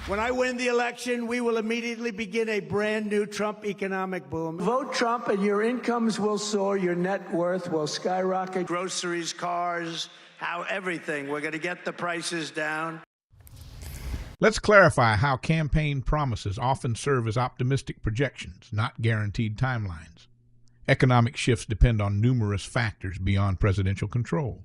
When I win the election, we will immediately begin a brand new Trump economic boom. Vote Trump and your incomes will soar, your net worth will skyrocket. Groceries, cars, everything. We're going to get the prices down. Let's clarify how campaign promises often serve as optimistic projections, not guaranteed timelines. Economic shifts depend on numerous factors beyond presidential control.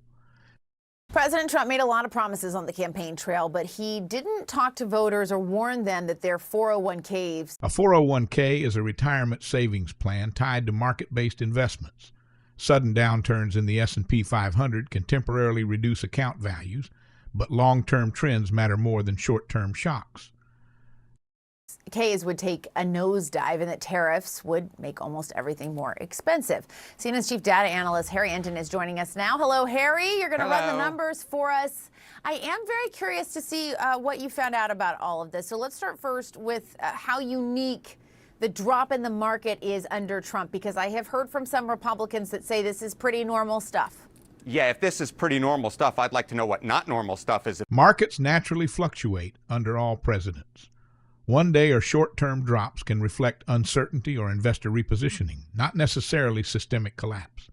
President Trump made a lot of promises on the campaign trail, but he didn't talk to voters or warn them that their 401ks. A 401k is a retirement savings plan tied to market-based investments. Sudden downturns in the S&P 500 can temporarily reduce account values, but long-term trends matter more than short-term shocks. Ks would take a nosedive and that tariffs would make almost everything more expensive. CNN's chief data analyst Harry Enten is joining us now. Hello, Harry. You're going to run the numbers for us. I am very curious to see what you found out about all of this. So let's start first with how unique the drop in the market is under Trump, because I have heard from some Republicans that say this is pretty normal stuff. Yeah, if this is pretty normal stuff, I'd like to know what not normal stuff is. Markets naturally fluctuate under all presidents. One-day or short-term drops can reflect uncertainty or investor repositioning, not necessarily systemic collapse.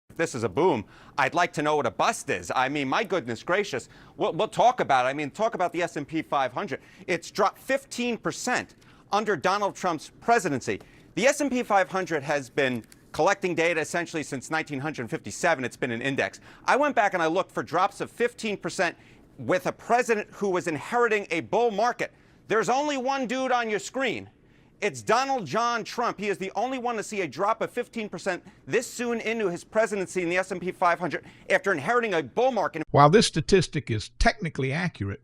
If this is a boom, I'd like to know what a bust is. I mean, my goodness gracious, we'll talk about it. I mean, talk about the S&P 500. It's dropped 15% under Donald Trump's presidency. The S&P 500 has been collecting data essentially since 1957. It's been an index. I went back and I looked for drops of 15% with a president who was inheriting a bull market. There's only one dude on your screen. It's Donald John Trump. He is the only one to see a drop of 15% this soon into his presidency in the S&P 500 after inheriting a bull market. While this statistic is technically accurate,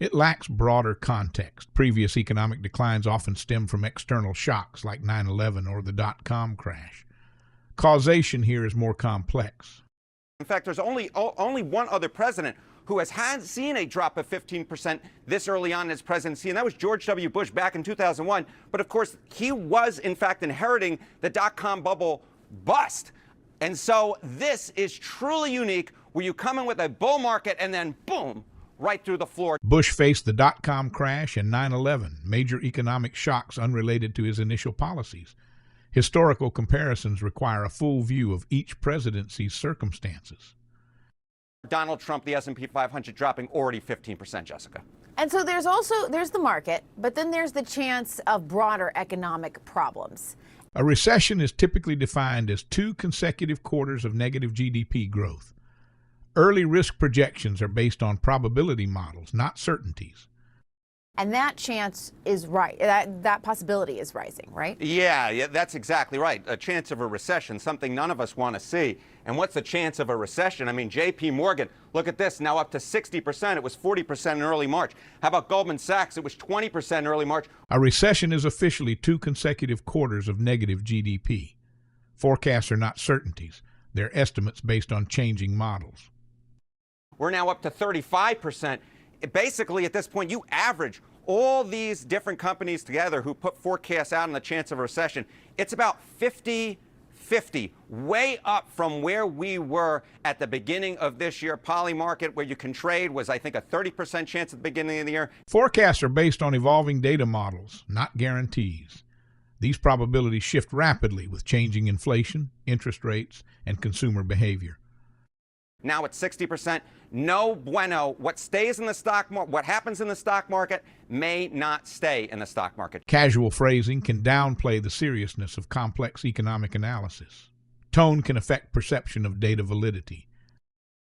it lacks broader context. Previous economic declines often stem from external shocks like 9/11 or the dot-com crash. Causation here is more complex. In fact, there's only one other president who has seen a drop of 15% this early on in his presidency, and that was George W. Bush back in 2001. But of course, he was in fact inheriting the dot-com bubble bust. And so this is truly unique, where you come in with a bull market and then boom, right through the floor. Bush faced the dot-com crash and 9/11, major economic shocks unrelated to his initial policies. Historical comparisons require a full view of each presidency's circumstances. Donald Trump, the S&P 500 dropping already 15%, Jessica. And so there's the market, but then there's the chance of broader economic problems. A recession is typically defined as 2 consecutive quarters of negative GDP growth. Early risk projections are based on probability models, not certainties. And that chance is right. That possibility is rising, right? Yeah, that's exactly right. A chance of a recession, something none of us want to see. And what's the chance of a recession? I mean, J.P. Morgan, look at this, now up to 60%. It was 40% in early March. How about Goldman Sachs? It was 20% in early March. A recession is officially 2 consecutive quarters of negative GDP. Forecasts are not certainties. They're estimates based on changing models. We're now up to 35%. Basically, at this point, you average all these different companies together who put forecasts out on the chance of a recession. It's about 50-50, way up from where we were at the beginning of this year. Poly market, where you can trade, was, I think, a 30% chance at the beginning of the year. Forecasts are based on evolving data models, not guarantees. These probabilities shift rapidly with changing inflation, interest rates, and consumer behavior. Now at 60%, no bueno. What stays in the stock market, what happens in the stock market may not stay in the stock market. Casual phrasing can downplay the seriousness of complex economic analysis. Tone can affect perception of data validity.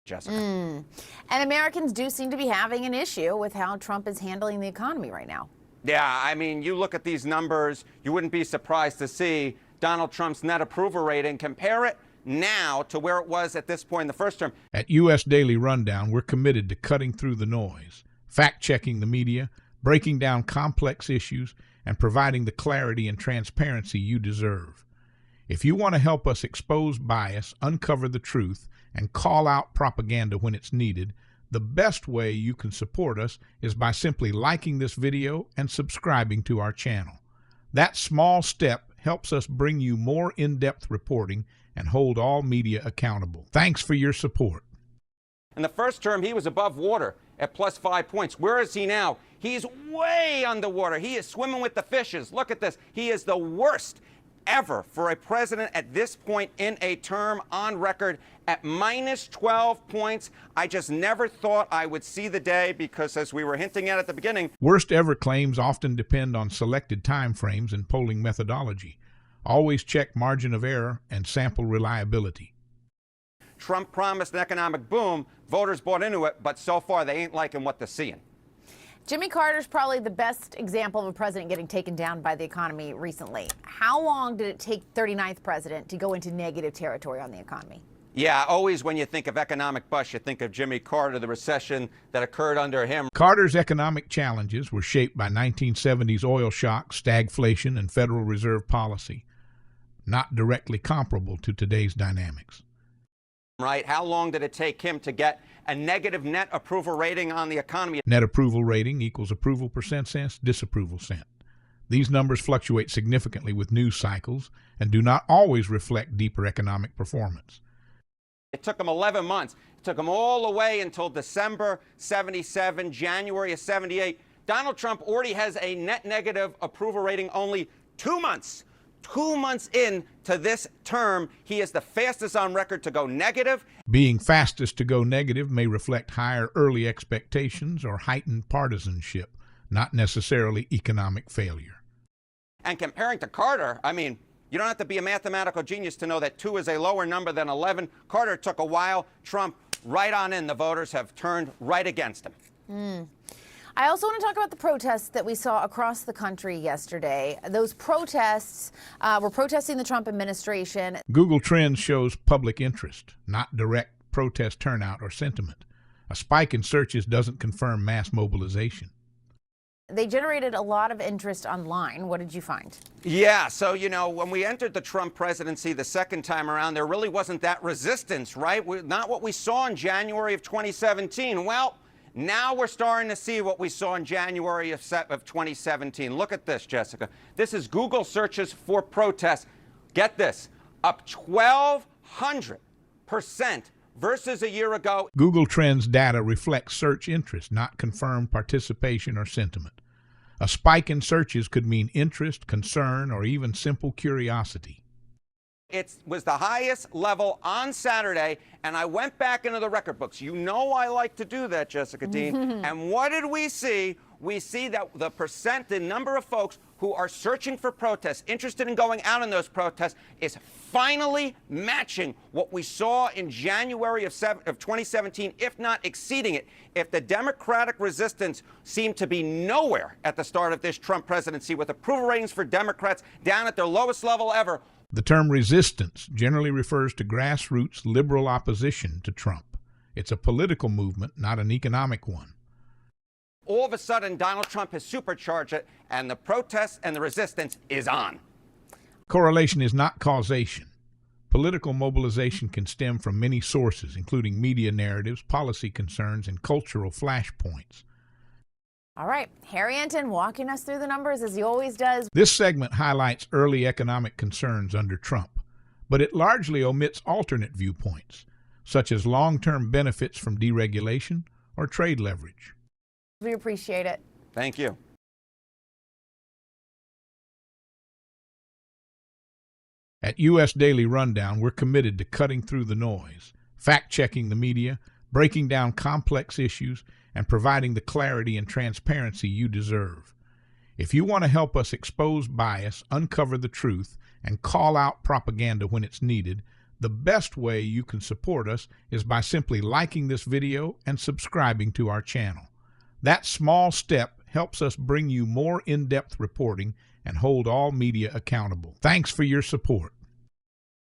Jessica. And Americans do seem to be having an issue with how Trump is handling the economy right now. Yeah, I mean, you look at these numbers, you wouldn't be surprised to see Donald Trump's net approval rating. Compare it now to where it was at this point in the first term. At U.S. Daily Rundown, we're committed to cutting through the noise, fact-checking the media, breaking down complex issues, and providing the clarity and transparency you deserve. If you want to help us expose bias, uncover the truth, and call out propaganda when it's needed, the best way you can support us is by simply liking this video and subscribing to our channel. That small step helps us bring you more in-depth reporting and hold all media accountable. Thanks for your support. In the first term, he was above water. at plus 5 points. Where is he now? He's way underwater. He is swimming with the fishes. Look at this. He is the worst ever for a president at this point in a term, on record at minus 12 points. I just never thought I would see the day because, as we were hinting at the beginning, worst ever claims often depend on selected time frames and polling methodology. Always check margin of error and sample reliability. Trump promised an economic boom. Voters bought into it, but so far they ain't liking what they're seeing. Jimmy Carter's probably the best example of a president getting taken down by the economy recently. How long did it take 39th president to go into negative territory on the economy? Yeah, always when you think of economic bust, you think of Jimmy Carter, the recession that occurred under him. Carter's economic challenges were shaped by 1970s oil shock, stagflation, and Federal Reserve policy, not directly comparable to today's dynamics. Right? How long did it take him to get a negative net approval rating on the economy? Net approval rating equals approval percent sense, disapproval cent. These numbers fluctuate significantly with news cycles and do not always reflect deeper economic performance. It took him 11 months. It took him all the way until December 77, January of 78. Donald Trump already has a net negative approval rating only 2 months. 2 months into this term, he is the fastest on record to go negative. Being fastest to go negative may reflect higher early expectations or heightened partisanship, not necessarily economic failure. And comparing to Carter, I mean, you don't have to be a mathematical genius to know that 2 is a lower number than 11. Carter took a while. Trump, right on in. The voters have turned right against him. I also want to talk about the protests that we saw across the country yesterday. Those protests were protesting the Trump administration. Google Trends shows public interest, not direct protest turnout or sentiment. A spike in searches doesn't confirm mass mobilization. They generated a lot of interest online. What did you find? Yeah, so, you know, when we entered the Trump presidency the second time around, there really wasn't that resistance, right? Not what we saw in January of 2017. Well, now we're starting to see what we saw in January of 2017. Look at this, Jessica. This is Google searches for protests. Get this, up 1,200% versus a year ago. Google Trends data reflects search interest, not confirmed participation or sentiment. A spike in searches could mean interest, concern, or even simple curiosity. It was the highest level on Saturday, and I went back into the record books. You know I like to do that, Jessica Dean. And what did we see? We see that the number of folks who are searching for protests, interested in going out on those protests, is finally matching what we saw in January of 2017, if not exceeding it. If the Democratic resistance seemed to be nowhere at the start of this Trump presidency, with approval ratings for Democrats down at their lowest level ever. The term resistance generally refers to grassroots liberal opposition to Trump. It's a political movement, not an economic one. All of a sudden, Donald Trump has supercharged it, and the protests and the resistance is on. Correlation is not causation. Political mobilization can stem from many sources, including media narratives, policy concerns, and cultural flashpoints. All right, Harry Enten walking us through the numbers as he always does. This segment highlights early economic concerns under Trump, but it largely omits alternate viewpoints, such as long-term benefits from deregulation or trade leverage. We appreciate it. Thank you. At U.S. Daily Rundown, we're committed to cutting through the noise, fact-checking the media, breaking down complex issues, and providing the clarity and transparency you deserve. If you want to help us expose bias, uncover the truth, and call out propaganda when it's needed, the best way you can support us is by simply liking this video and subscribing to our channel. That small step helps us bring you more in-depth reporting and hold all media accountable. Thanks for your support.